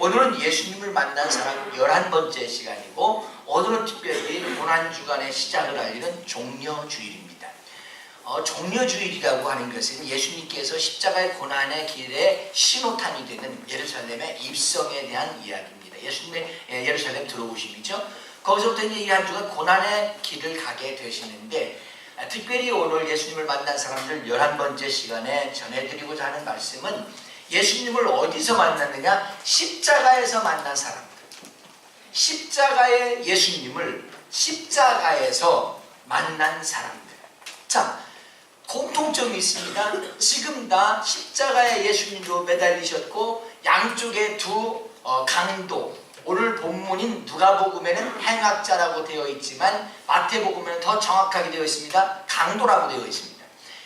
오늘은 예수님을 만난 사람 11번째 시간이고, 오늘은 특별히 고난주간의 시작을 알리는 종려주일입니다. 종려주일이라고 하는 것은 예수님께서 십자가의 고난의 길에 신호탄이 되는 예루살렘의 입성에 대한 이야기입니다. 예수님의 예루살렘 들어오심이죠. 거기서부터 이제 이 한 주간 고난의 길을 가게 되시는데, 특별히 오늘 예수님을 만난 사람들 11번째 시간에 전해드리고자 하는 말씀은 예수님을 어디서 만났느냐? 십자가에서 만난 사람들. 십자가의 예수님을 십자가에서 만난 사람들. 자, 공통점이 있습니다. 지금 다 십자가의 예수님도 매달리셨고, 양쪽에 두 강도, 오늘 본문인 누가복음에는 행악자라고 되어 있지만 마태복음에는 더 정확하게 되어 있습니다. 강도라고 되어 있습니다.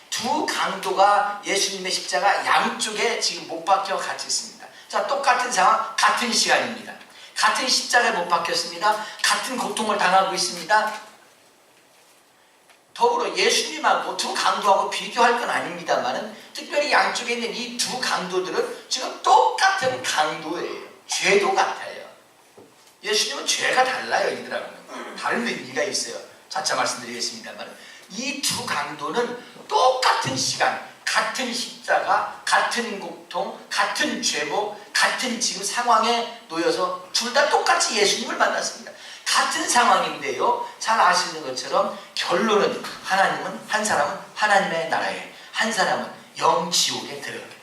두 강도가 예수님의 십자가 양쪽에 지금 못 박혀 같이 있습니다. 자, 똑같은 상황, 같은 시간입니다. 같은 십자가에 못 박혔습니다. 같은 고통을 당하고 있습니다. 더불어 예수님하고 두 강도하고 비교할 건 아닙니다만, 특별히 양쪽에 있는 이 두 강도들은 지금 똑같은 강도예요. 죄도 같아요. 예수님은 죄가 달라요. 이들하고는 다른 의미가 있어요. 차차 말씀드리겠습니다만, 이 두 강도는 똑같은 시간, 같은 십자가, 같은 고통, 같은 죄목, 같은 지금 상황에 놓여서 둘 다 똑같이 예수님을 만났습니다. 같은 상황인데요, 잘 아시는 것처럼 결론은 하나님은, 한 사람은 하나님의 나라에, 한 사람은 영지옥에 들어갑니다.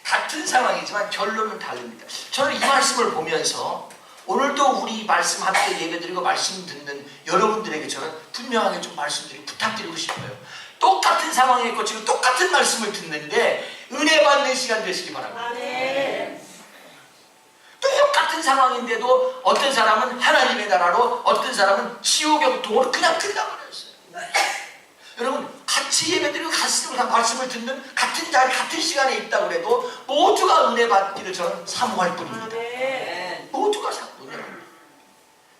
같은 상황이지만 결론은 다릅니다. 저는 이 말씀을 보면서 오늘도 우리 말씀 함께 예배드리고 말씀 듣는 여러분들에게 저는 분명하게 좀 말씀드리고 부탁드리고 싶어요. 똑같은 상황에 있고 지금 똑같은 말씀을 듣는데 은혜 받는 시간 되시기 바랍니다. 네. 똑같은 상황인데도 어떤 사람은 하나님의 나라로, 어떤 사람은 지옥의 고통으로 그냥 끝나버렸어요. 여러분, 같이 예배드리고 같이 말씀을 듣는 같은 자리, 같은 시간에 있다고 해도 모두가 은혜 받기를 저는 사모할 뿐입니다. 모두가 은혜 받습니다.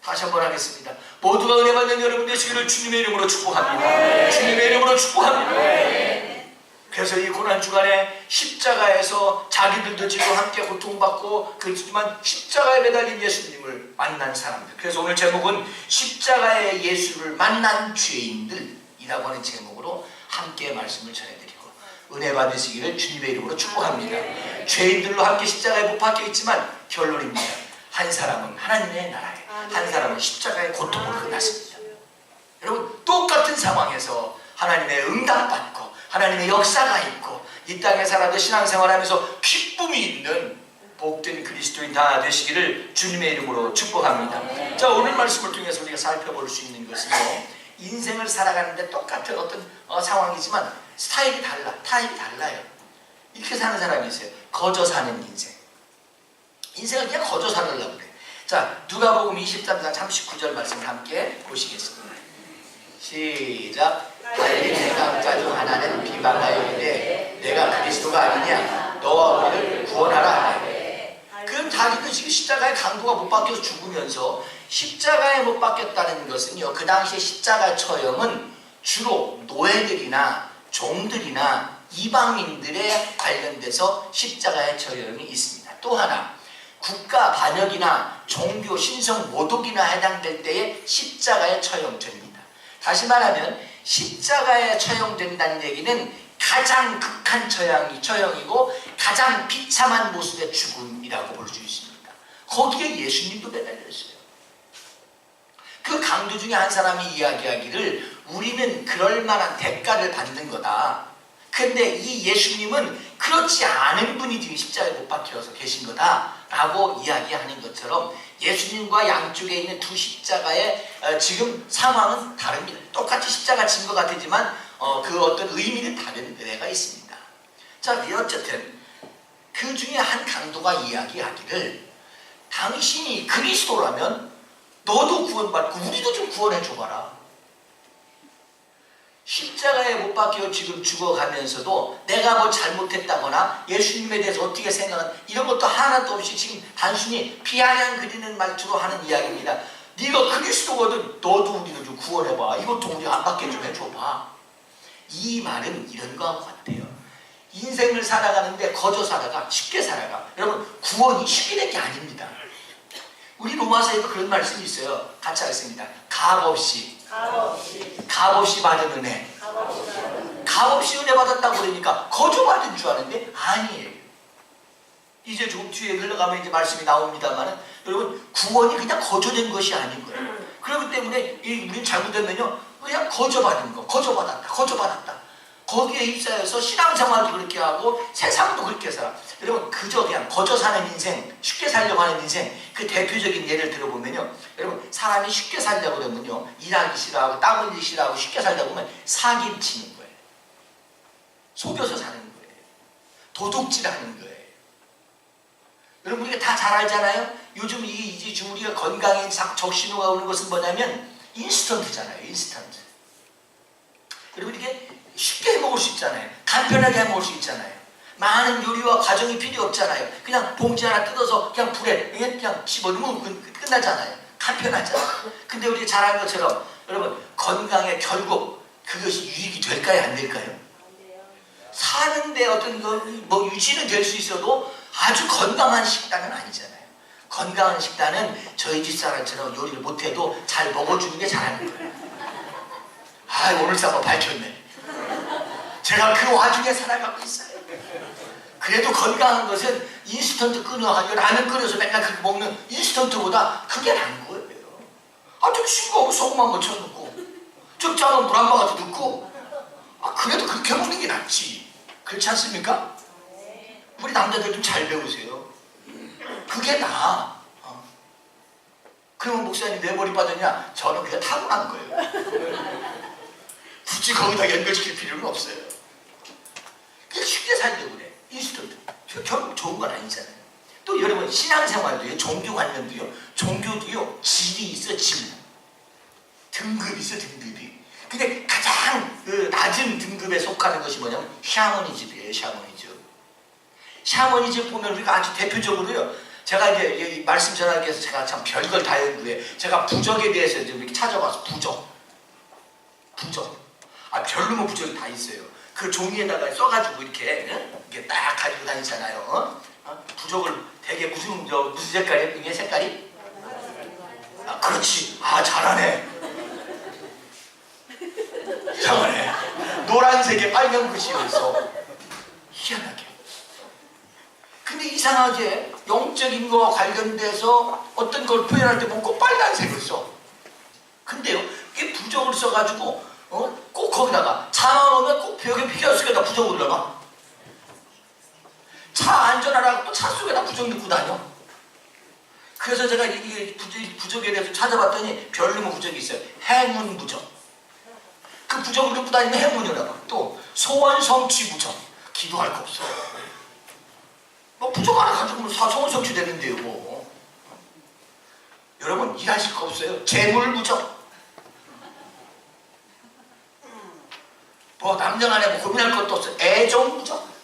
다시 한번 하겠습니다. 모두가 은혜 받는 여러분 되시기를 주님의 이름으로 축복합니다. 주님의 이름으로 축복합니다. 그래서 이 고난주간에 십자가에서 자기들도 지금 함께 고통받고 그렇지만 십자가에 매달린 예수님을 만난 사람들. 그래서 오늘 제목은 십자가의 예수를 만난 죄인들이라고 하는 제목으로 함께 말씀을 전해드리고 은혜 받으시기를 주님의 이름으로 축복합니다. 죄인들로 함께 십자가에 못 박혀 있지만 결론입니다. 한 사람은 하나님의 나라에, 한 사람은 십자가의 고통으로 끝났습니다. 여러분, 똑같은 상황에서 하나님의 응답받고 하나님의 역사가 있고 이 땅에 살아도 신앙생활하면서 기쁨이 있는 복된 그리스도인 다 되시기를 주님의 이름으로 축복합니다. 자, 오늘 말씀을 통해서 우리가 살펴볼 수 있는 것은요, 인생을 살아가는데 똑같은 어떤 상황이지만 스타일이 달라, 타입이 달라요. 이렇게 사는 사람이 있어요. 거저 사는 인생. 인생을 그냥 거저 살으려고 그래. 자, 누가복음 23장 39절 말씀을 함께 보시겠습니다. 시작. 갈릴리 강가 중 하나는 비방하여 이르되 내가 그리스도가 아니냐, 너와 우리를 구원하라. 그 자기도 지금 십자가에 강도가 못 박혀서 죽으면서, 십자가에 못 박혔다는 것은요, 그 당시에 십자가 처형은 주로 노예들이나 종들이나 이방인들에 관련돼서 십자가의 처형이 있습니다. 또 하나, 국가 반역이나 종교 신성 모독이나 해당될 때에 십자가에 처형됩니다. 다시 말하면 십자가에 처형된다는 얘기는 가장 극한 처형이고 가장 비참한 모습의 죽음이라고 볼 수 있습니다. 거기에 예수님도 매달렸어요. 그 강도 중에 한 사람이 이야기하기를 우리는 그럴 만한 대가를 받는 거다. 근데 이 예수님은 그렇지 않은 분이 지금 십자가에 못 박혀서 계신 거다라고 이야기하는 것처럼 예수님과 양쪽에 있는 두 십자가의 지금 상황은 다릅니다. 똑같이 십자가 진 것 같지만 그 어떤 의미는 다른 데가 있습니다. 자, 어쨌든 그 중에 한 강도가 이야기하기를 당신이 그리스도라면 너도 구원받고 우리도 좀 구원해 줘봐라. 십자가에 못 박혀 지금 죽어가면서도 내가 뭐 잘못했다거나 예수님에 대해서 어떻게 생각하는 이런 것도 하나도 없이 지금 단순히 비아냥 그리는 말투로 하는 이야기입니다. 네가 그리스도거든, 너도 우리를 좀 구원해봐. 이것도 우리 안 받게 좀 해줘봐. 이 말은 이런 것 같아요. 인생 인생을 살아가는데 거저 살아가, 쉽게 살아가. 여러분, 구원이 쉽게 된 게 아닙니다. 우리 로마서에도 그런 말씀이 있어요. 같이 하겠습니다. 값없이 받은 은혜. 값없이 은혜 받았다고 그러니까 거저 받은 줄 아는데 아니에요. 이제 조금 뒤에 흘러가면 이제 말씀이 나옵니다만, 여러분, 구원이 그냥 거저된 것이 아닌 거예요. 그렇기 때문에 우리는 잘못되면요, 그냥 거저 받은 거, 거저 받았다. 거기에 입사해서 신앙생활도 그렇게 하고 세상도 그렇게 살아. 여러분, 그저 그냥 거저 사는 인생, 쉽게 살려고 하는 인생, 그 대표적인 예를 들어보면요, 여러분, 사람이 쉽게 살려고 그러면요, 일하기 싫어하고 땀 흘리기 싫어하고 쉽게 살다 보면 사기를 치는 거예요. 속여서 사는 거예요. 도둑질하는 거예요. 여러분, 우리가 다 잘 알잖아요. 요즘 이제 우리가 건강에 적신호가 오는 것은 뭐냐면 인스턴트잖아요. 인스턴트. 여러분, 이게 쉽게 해먹을 수 있잖아요. 간편하게 해먹을 수 있잖아요. 많은 요리와 과정이 필요 없잖아요. 그냥 봉지 하나 뜯어서 그냥 불에 그냥 집어넣으면 끝나잖아요. 간편하잖아요. 근데 우리가 잘 아는 것처럼 여러분, 건강에 결국 그것이 유익이 될까요? 안 될까요? 사는데 어떤 뭐 유지는 될 수 있어도 아주 건강한 식단은 아니잖아요. 건강한 식단은 저희 집사람처럼 요리를 못해도 잘 먹어주는 게 잘하는 거예요. 아, 오늘 사고 밝혔네. 제가 그 와중에 살아가고 있어요. 그래도 건강한 것은 인스턴트 끓여가지고 라면 끓여서 맨날 그렇게 먹는 인스턴트보다 그게 나은 거예요. 아, 좀 싱거우면 소금만 묻혀 넣고 좀 짜면 물 한 방울 넣고, 아, 그래도 그렇게 먹는 게 낫지. 그렇지 않습니까? 우리 남자들 좀 잘 배우세요. 그게 나아. 그러면 목사님 내 머리 빠졌냐? 저는 그냥 타고난 거예요. 굳이 거기다 연결시킬 필요는 없어요. 그냥 쉽게 살려고 그래. 인스턴트. 결국 좋은 건 아니잖아요. 또 여러분, 신앙생활도요, 종교관념도요, 종교도요, 질이 있어, 질. 등급이 있어, 등급이. 근데 가장 낮은 등급에 속하는 것이 뭐냐면 샤머니즘이에요. 샤머니즘 보면 우리가 아주 대표적으로요, 제가 이제 말씀 전하기 위해서 제가 참 별걸 다 연구해. 제가 부적에 대해서 좀 이렇게 찾아봐서 부적. 아, 별로면 부적이 다 있어요. 그 종이에다가 써가지고 이렇게 딱 가지고 다니잖아요. 부적을 되게 무슨 색깔이에요? 이게 색깔이? 아, 그렇지. 아, 잘하네. 노란색에 빨간 글씨가 있어. 희한하게. 근데 이상하게 영적인 거와 관련돼서 어떤 걸 표현할 때 보면 꼭 빨간색을 써. 근데요, 이게 부적을 써가지고 꼭 거기다가 차만 오면 꼭 벽에 피겨스에다 부적을 넣어놔. 차 안전하라고 또 차 속에다 부적 넣고 다녀. 그래서 제가 이 부적에 대해서 찾아봤더니 별로 부적이 있어요. 행운 부적. 그 부적을 넣고 다니면 행운이 나와. 또 소원 성취 부적. 기도할 거 없어. 뭐 부적 하나 가지고 소원 성취 되는데요. 뭐. 여러분, 일하실 거 없어요. 재물 부적. 뭐 남녀간에 뭐 고민할 것도 없어. 애정 부적.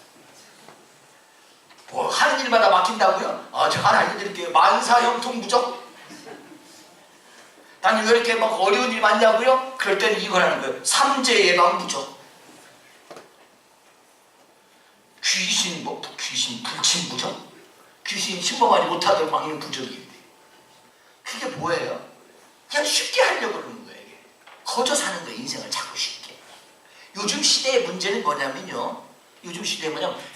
뭐 하는 일마다 막힌다고요? 제가 하나 알려드릴게요. 만사형통 부적. 나는 왜 이렇게 막 어려운 일 많냐고요? 그럴 때는 이걸 하는 거예요. 삼재 예방 부적. 귀신 불침 부적. 귀신이 침범하지 못하도록 막는 부적인데. 그게 뭐예요? 그냥 쉽게 하려고 그러는 거예요. 거저 사는 거예요. 인생을 자꾸 쉽게. 요즘 시대의 문제는 뭐냐면요.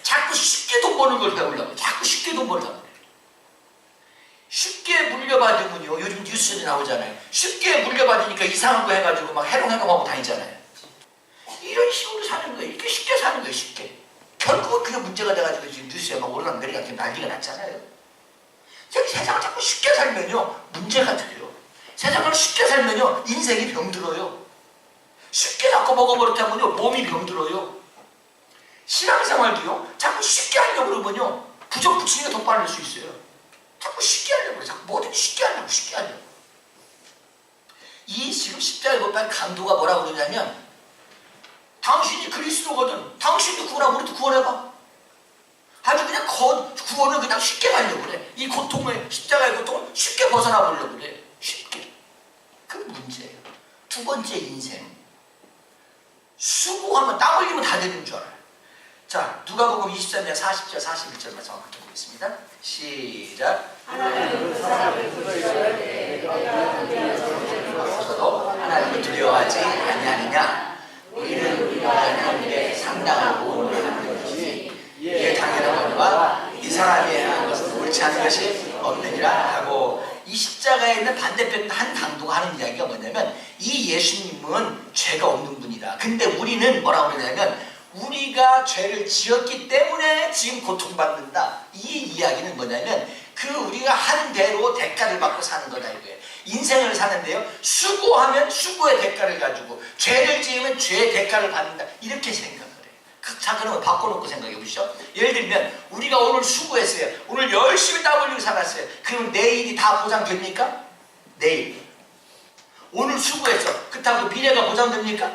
자꾸 쉽게 돈 버는 걸 배우려고. 자꾸 쉽게 돈 벌려고. 쉽게 물려받으면요. 요즘 뉴스에 나오잖아요. 쉽게 물려받으니까 이상한 거 해가지고 막 해롱해롱하고 다니잖아요. 이런 식으로 사는 거예요. 이렇게 쉽게 사는 거예요. 쉽게. 결국은 그게 문제가 돼가지고 지금 뉴스에 막 오르락내리락 이렇게 난리가 났잖아요. 세상을 자꾸 쉽게 살면요. 문제가 돼요. 세상을 쉽게 살면요. 인생이 병들어요. 쉽게 자꾸 먹어버렸다면요. 몸이 병들어요. 신앙생활도요. 자꾸 쉽게 하려고 그러면요. 부적 붙이는 게 더 빠를 수 있어요. 자꾸 쉽게 하려고 그래. 자꾸 뭐든지 쉽게 하려고. 이 지금 십자가에 못 박힌 강도가 뭐라고 그러냐면, 당신이 그리스도거든. 당신도 구원하고 우리도 구원해봐. 아주 그냥 구원을 그냥 쉽게 가려고 그래. 이 고통을, 십자가의 고통을 쉽게 벗어나 보려고 그래. 쉽게. 그 문제예요. 두 번째, 인생. 수고하면 땀 흘리면 다 되는 줄 알아요. 자, 누가복음 23장 40절 41절 말씀 한번 보겠습니다. 시작. 하나님은 사람을 부르시되 서로 하나님을 두려워하지 아니하느냐. 우리는 우리가 하나님께 상당한 보응을 하는 것이니 이에 당연한 것과 이 사람이 행한 것은 옳지 않은 것이 없느니라 하고, 이 십자가에 있는 반대편 한 강도가 하는 이야기가 뭐냐면, 이 예수님은 죄가 없는 분이다. 근데 우리는 뭐라고 그러냐면, 우리가 죄를 지었기 때문에 지금 고통받는다. 이 이야기는 뭐냐면, 그 우리가 한 대로 대가를 받고 사는 거다 이거예요. 인생을 사는데요, 수고하면 수고의 대가를 가지고, 죄를 지으면 죄의 대가를 받는다, 이렇게 생각을 해요. 자, 그러면 바꿔놓고 생각해 보시죠. 예를 들면 우리가 오늘 수고했어요. 오늘 열심히 땀 흘리고 살았어요. 그럼 내일이 다 보장됩니까? 내일 오늘 수고했어. 그렇다고 미래가 보장됩니까?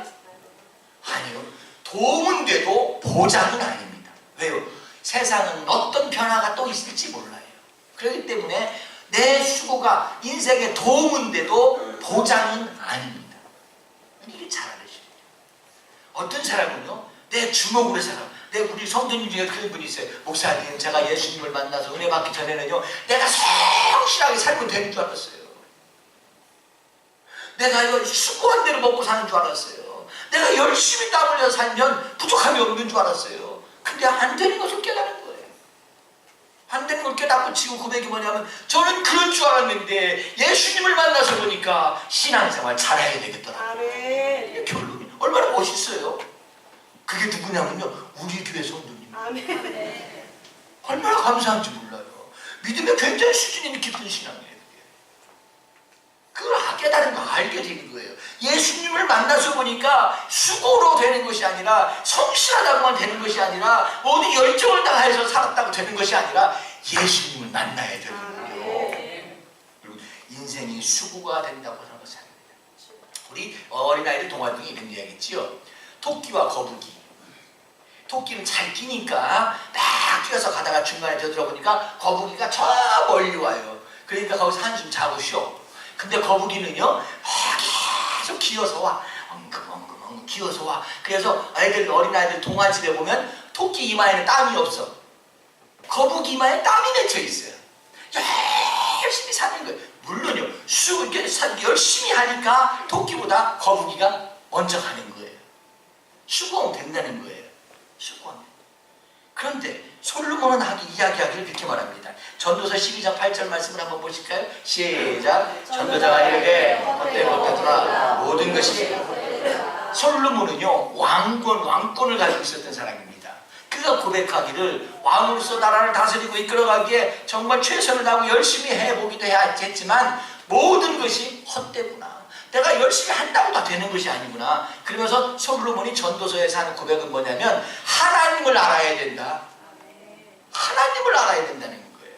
아니요. 도움은 돼도 보장은 아닙니다. 왜요? 세상은 어떤 변화가 또 있을지 몰라요. 그렇기 때문에 내 수고가 인생에 도움은 돼도 보장은 아닙니다. 이게 잘 알으셔야 돼요. 어떤 사람은요, 내 주먹으로 살아. 우리 성도님 중에 그런 분이 있어요. 목사님, 제가 예수님을 만나서 은혜 받기 전에는요, 내가 성실하게 살면 되는 줄 알았어요. 내가 이거 수고한 대로 먹고 사는 줄 알았어요. 내가 열심히 땀 흘려 살면 부족함이 없는 줄 알았어요. 근데 안 되는 것을 깨달은 거예요. 안 되는 걸 깨닫고 지금 고백이 뭐냐면, 저는 그럴 줄 알았는데 예수님을 만나서 보니까 신앙생활 잘해야 되겠더라고요. 아멘. 결론이 얼마나 멋있어요. 그게 누구냐면요, 우리 교회 성도님. 아멘. 얼마나 감사한지 몰라요. 믿음에 굉장히 수준이 깊은 신앙이에요. 그걸 깨달은 거 알게 되는 거예요. 예수님을 만나서 보니까 수고로 되는 것이 아니라, 성실하다고만 되는 것이 아니라, 모두 열정을 다해서 살았다고 되는 것이 아니라 예수님을 만나야 되는 거예요. 그리고 인생이 수고가 된다고 하는 것이 아닙니다. 우리 어린아이들 동화 중에 이런 이야기 있지요. 토끼와 거북이. 토끼는 잘 뛰니까 막 뛰어서 가다가 중간에 들어보니까 거북이가 저 멀리 와요. 그러니까 거기서 한숨 자고 쉬어. 근데 거북이는요, 계속 기어서 와. 엉금 기어서 와. 그래서 어린아이들 동화집에 보면 토끼 이마에는 땀이 없어. 거북이 이마에 땀이 맺혀 있어요. 열심히 사는 거예요. 물론요, 이렇게 열심히 하니까 토끼보다 거북이가 먼저 가는 거예요. 수고하면 된다는 거예요. 수고하면. 그런데 솔로몬은 이야기하기를 그렇게 말합니다. 전도서 12장 8절 말씀을 한번 보실까요? 시작. 전도자가 이르되 헛되이 못하더라 모든 것이. 솔로몬은요, 왕권을 가지고 있었던 사람입니다. 그가 고백하기를, 왕으로서 나라를 다스리고 이끌어가기에 정말 최선을 다하고 열심히 해보기도 했지만 모든 것이 헛되구나. 내가 열심히 한다고 다 되는 것이 아니구나. 그러면서 솔로몬이 전도서에서 하는 고백은 뭐냐면, 하나님을 알아야 된다. 하나님을 알아야 된다는 거예요.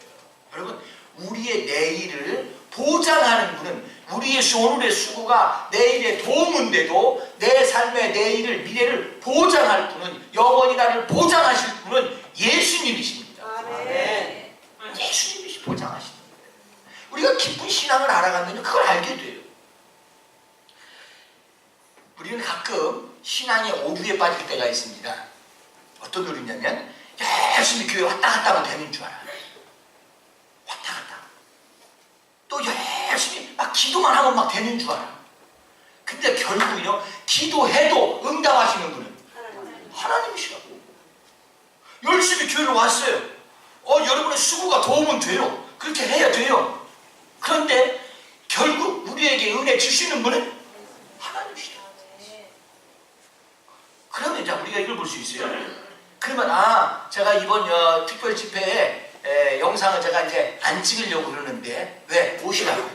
여러분, 우리의 내일을 보장하는 분은, 우리의 오늘의 수고가 내일의 도움은 돼도 내 삶의 내일을, 미래를 보장할 분은, 영원히 나를 보장하실 분은 예수님이십니다. 아멘. 예수님이 보장하시는 거예요. 우리가 깊은 신앙을 알아가면 그걸 알게 돼요. 우리는 가끔 신앙의 오류에 빠질 때가 있습니다. 어떤 오류냐면, 열심히 교회 왔다 갔다 하면 되는 줄 알아요. 왔다 갔다. 또 열심히 막 기도만 하면 막 되는 줄 알아요. 근데 결국은요, 기도해도 응답하시는 분은 하나님이시라고. 열심히 교회를 왔어요. 여러분의 수고가 도움은 돼요. 그렇게 해야 돼요. 그런데 결국 우리에게 은혜 주시는 분은 하나님이시라고. 그러면 이제 우리가 이걸 볼 수 있어요. 그러면 제가 이번 특별 집회에 영상을 제가 이제 안 찍으려고 그러는데, 왜? 오시라고.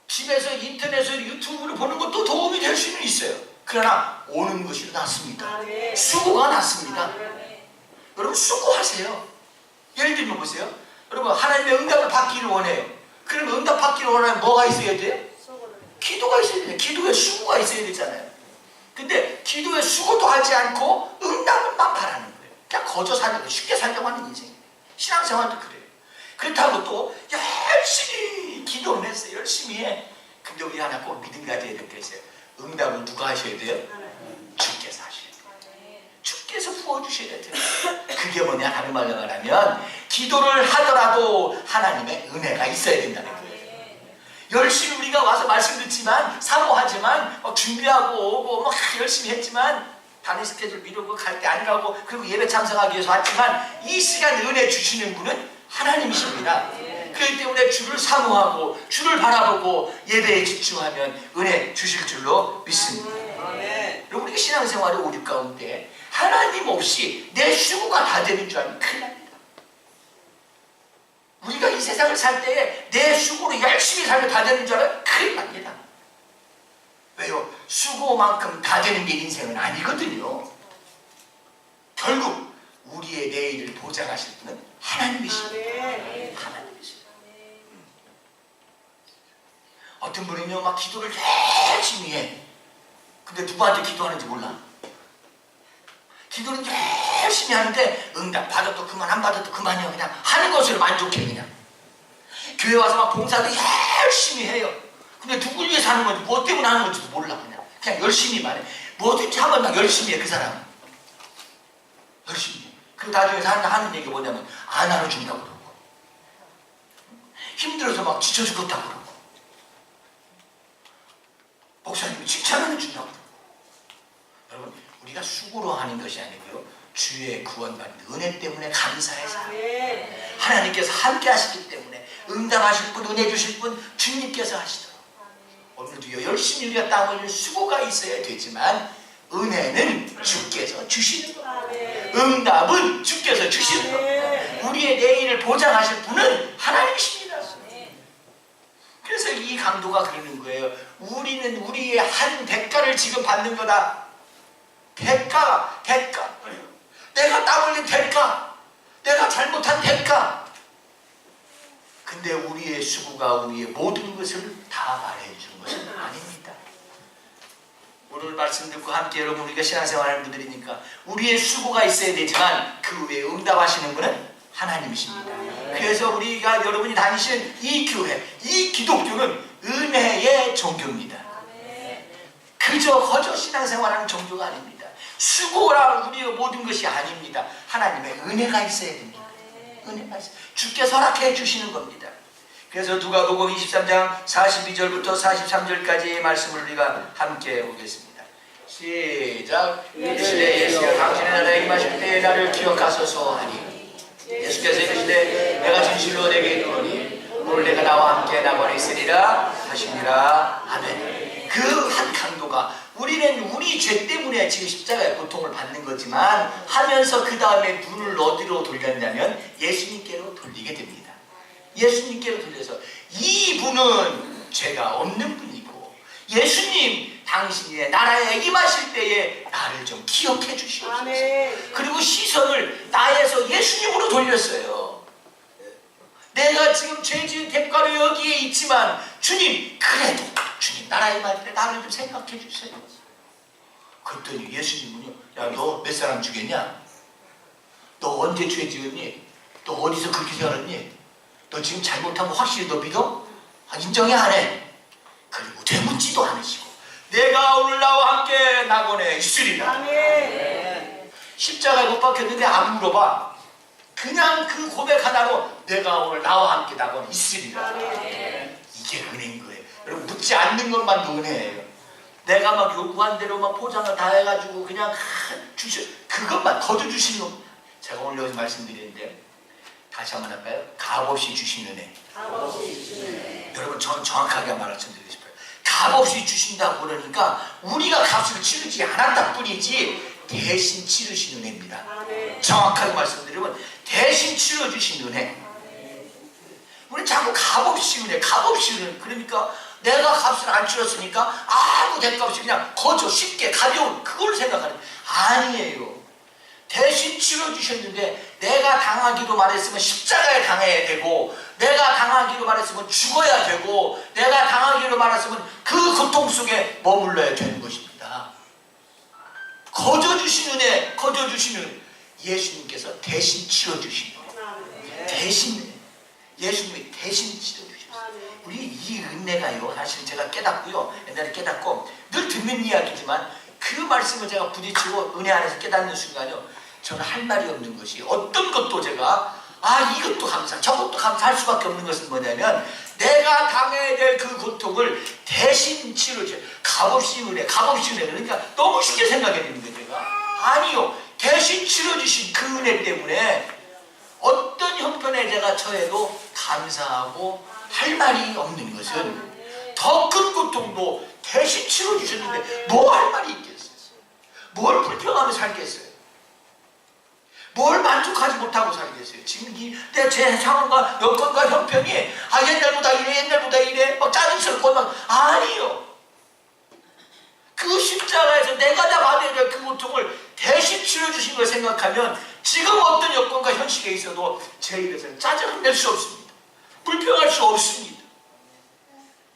집에서 인터넷으로 유튜브를 보는 것도 도움이 될 수는 있어요. 그러나 오는 것이 낫습니다. 수고가 낫습니다. 여러분, 수고하세요. 예를 들면 보세요. 여러분, 하나님의 응답을 받기를 원해요. 그러면 응답 받기를 원하면 뭐가 있어야 돼요? 기도가 있어야 돼요. 기도에 수고가 있어야 되잖아요. 근데 기도에 수고도 하지 않고 응답만 바라는 거예요. 그냥 거저 살려고, 쉽게 살려고 하는 인생이에요. 신앙생활도 그래요. 그렇다고 또 열심히 기도를 했어요. 열심히 해. 근데 우리 하나 꼭 믿음 가져야 될 게 있어요. 응답은 누가 하셔야 돼요? 주께서 하셔야 돼요. 하나님께서 부어주셔야 돼요. 그게 뭐냐, 다른 말로 말하면 기도를 하더라도 하나님의 은혜가 있어야 된다는 거예요. 열심히 우리가 와서 말씀 듣지만, 사모하지만, 막 준비하고 오고 막 열심히 했지만, 다른 스케줄 미루고 갈 때 아니라고, 그리고 예배 참석하기 위해서 왔지만, 이 시간 은혜 주시는 분은 하나님이십니다. 그렇기 때문에 주를 사모하고 주를 바라보고 예배에 집중하면 은혜 주실 줄로 믿습니다. 여러분, 우리가 신앙생활의 오류 가운데 하나님 없이 내 수고가 다 되는 줄 알면 큰일 납니다. 우리가 이 세상을 살 때에 내 수고로 열심히 살면 다 되는 줄 알면 큰일 납니다. 왜요? 수고만큼 다 되는 게 인생은 아니거든요. 결국 우리의 내일을 보장하실 분은 하나님이십니다. 하나님이십니다. 어떤 분은요, 막 기도를 열심히 해. 근데 누구한테 기도하는지 몰라. 기도는 열심히 하는데 응답 받아도 그만, 안 받아도 그만이요. 그냥 하는 것으로 만족해. 그냥 교회 와서 막 봉사도 열심히 해요. 근데 누굴 위해서 하는 건지, 뭐 때문에 하는 건지도 몰라. 그냥 열심히만 해. 뭐든지 하면 막 열심히 해. 그 사람은 열심히 해. 그리고 나중에 하는 얘기가 뭐냐면 안 안아준다고 그러고, 힘들어서 막 지쳐 죽었다고 그러고, 목사님이 칭찬 안 해준다고 그러고. 여러분, 우리가 수고로 하는 것이 아니고요, 주의 구원받는 은혜 때문에 감사해서 하나님께서 함께 하시기 때문에 응답하실 분, 은혜 주실 분 주님께서 하시도록, 오늘도요 열심히 우리가 땀 흘릴 수고가 있어야 되지만 은혜는 주께서 주시는 겁니다. 응답은 주께서 주시는 겁니다. 우리의 내일을 보장하실 분은 하나님이십니다. 그래서 이 강도가 그러는 거예요. 우리는 우리의 한 대가를 지금 받는 거다. 대가. 내가 땀 흘린 대가. 내가 잘못한 대가. 근데 우리의 수고가 우리의 모든 것을 다 말해준 것은 아닙니다. 오늘 말씀 듣고 함께 여러분, 우리가 신앙생활하는 분들이니까 우리의 수고가 있어야 되지만 그 외에 응답하시는 분은 하나님이십니다. 그래서 우리가, 여러분이 다니시는 이 교회, 이 기독교는 은혜의 종교입니다. 그저 거저 신앙생활하는 종교가 아닙니다. 수고랑 우리의 모든 것이 아닙니다. 하나님의 은혜가 있어야 됩니다. 은혜가 있어요. 주께서 허락해 주시는 겁니다. 그래서 누가복음 23장 42절부터 43절까지의 말씀을 우리가 함께 보겠습니다. 시작. 이르시되 예수가 당신의 나라에 임하실 때에 나를 기억하소서 하니, 예수께서 이르시되 내가 진실로 내게 이르노니 오늘 내가 나와 함께 낙원에 있으리라 하시니라. 아멘. 그 한 강도가, 우리는 우리 죄 때문에 지금 십자가의 고통을 받는 거지만 하면서 그 다음에 눈을 어디로 돌렸냐면 예수님께로 돌리게 됩니다. 예수님께로 돌려서 이분은 죄가 없는 분이고, 예수님 당신의 나라에 임하실 때에 나를 좀 기억해 주시옵소서. 그리고 시선을 나에서 예수님으로 돌렸어요. 내가 지금 죄 지은 대가로 여기에 있지만 주님, 그래도 주님 나라에 임할 때 나를 좀 생각해 주세요. 그랬더니 예수님은요, 야, 너 몇 사람 죽였냐? 너 언제 죄 지었니? 너 어디서 그렇게 살았니? 너 지금 잘못한 거 확실히 너 믿어? 인정해 안 해? 그리고 되묻지도 않으시고 내가 오늘 나와 함께 낙원에 있으리라. 아멘. 십자가에 못 박혔는데 안 물어봐. 그냥 그 고백 하나로 내가 오늘 나와 함께 낙원에 있으리라. 아멘. 이게 은혜인 거예요. 여러분, 묻지 않는 것만도 은혜예요. 내가 막 요구한 대로 막 포장을 다 해가지고 그냥 그것만 거저 주시는 거. 제가 오늘 여기서 말씀드리는데 다시 한번 할까요? 값없이 주신 은혜. 여러분, 전 정확하게 말씀드리고 싶어요. 값없이 주신다고 그러니까 우리가 값을 치르지 않았다 뿐이지 대신 치르신 은혜입니다. 정확하게 말씀드리면 대신 치러주신 은혜. 우리 자꾸 값없이 은혜, 값없이 은혜. 그러니까 내가 값을 안 치렀으니까 아무 대가 없이 그냥 거저 쉽게 가벼운 그걸 생각하는. 아니에요. 대신 치러주셨는데 내가 당하기로 말했으면 십자가에 당해야 되고, 내가 당하기로 말했으면 죽어야 되고, 내가 당하기로 말했으면 그 고통 속에 머물러야 되는 것입니다. 거저 주신 은혜, 거저 주신 은혜. 예수님께서 대신 치러주신 은혜. 대신, 예수님이 대신 치러주셨어요. 우리 이 은혜가요, 사실 제가 깨닫고요, 옛날에 깨닫고 늘 듣는 이야기지만 그 말씀을 제가 부딪히고 은혜 안에서 깨닫는 순간요, 저는 할 말이 없는 것이, 어떤 것도 제가 이것도 감사, 저것도 감사할 수밖에 없는 것은 뭐냐면, 내가 당해야 될 그 고통을 대신 치료해, 값없이 은혜, 그러니까 너무 쉽게 생각했는데 제가 아니요, 대신 치러주신 그 은혜 때문에 어떤 형편에 제가 처해도 감사하고 할 말이 없는 것은, 더 큰 고통도 대신 치러주셨는데 뭐 할 말이 있겠어요? 뭘 불평하며 살겠어요? 뭘 만족하지 못하고 살겠어요? 지금 제 상황과 여건과 형편이 옛날보다 이래 막 짜증스럽고 막, 아니요, 그 십자가에서 내가 다 받아야 될 그 고통을 대신 치러주신 걸 생각하면 지금 어떤 여건과 현실에 있어도 제 입에서는 짜증을 낼 수 없습니다. 불평할 수 없습니다.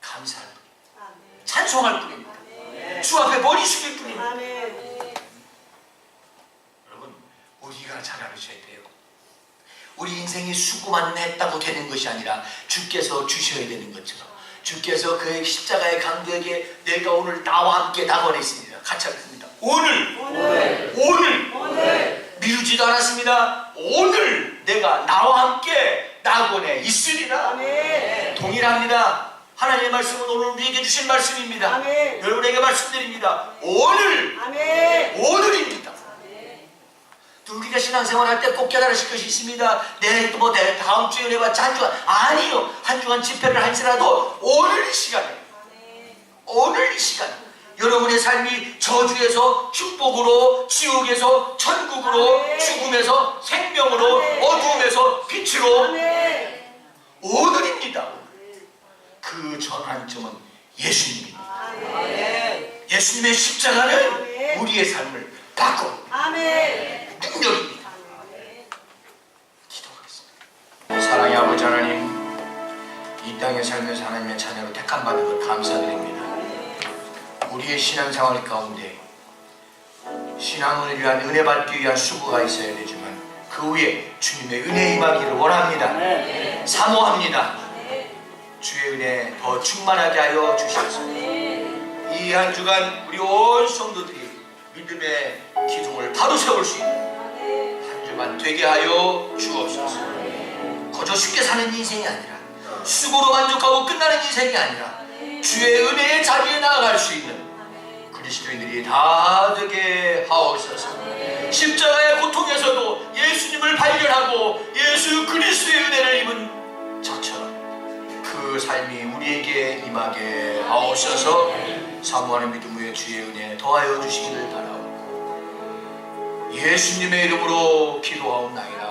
감사할 뿐입니다. 찬송할 뿐입니다. 주 앞에 머리 숙일 뿐입니다. 여러분, 우리가 잘 알으셔야 돼요. 우리 인생이 수고만 했다고 되는 것이 아니라 주께서 주셔야 되는 것처럼, 주께서 그의 십자가의 강도에게 내가 오늘 나와 함께 낙원했습니다. 같이 하겠습니다. 오늘 미루지도 않았습니다. 오늘 내가 나와 함께 낙원에 있으리라. 동일합니다. 하나님의 말씀은 오늘 우리에게 주신 말씀입니다. 여러분에게 말씀드립니다. 오늘입니다. 우리가 신앙생활 할 때 꼭 깨달으실 것이 있습니다. 내 다음 주에 내봤자 한 주간, 아니요, 한 주간 집회를 할지라도 오늘 이 시간에, 오늘 이 시간, 여러분의 삶이 저주에서 축복으로, 지옥에서 천국으로, 죽음에서 생명으로, 어두움에서 빛으로, 오늘입니다. 그 전환점은 예수님입니다. 예수님의 십자가는 우리의 삶을 바꿔 능력입니다. 기도하겠습니다. 사랑의 아버지 하나님, 이 땅에 살면서 하나님의 자녀로 택함받은 것 감사드립니다. 우리의 신앙생활 가운데 신앙을 위한 은혜 받기 위한 수고가 있어야 되지만 그 위에 주님의 은혜 임하기를 원합니다. 사모합니다. 주의 은혜 더 충만하게 하여 주시옵소서. 이 한 주간 우리 온 성도들이 믿음의 기둥을 바로 세울 수 있는 한 주간 되게 하여 주옵소서. 거저 쉽게 사는 인생이 아니라, 수고로 만족하고 끝나는 인생이 아니라, 주의 은혜의 자리에 나아갈 수 있는 그리스도인들이 다 되게 하옵소서. 십자가의 고통에서도 예수님을 발견하고 예수 그리스도의 은혜를 입은 저처럼 그 삶이 우리에게 임하게 하옵소서. 사모하는 믿음 위에 주의 은혜 더하여 주시기를 바라옵고 예수님의 이름으로 기도하옵나이다.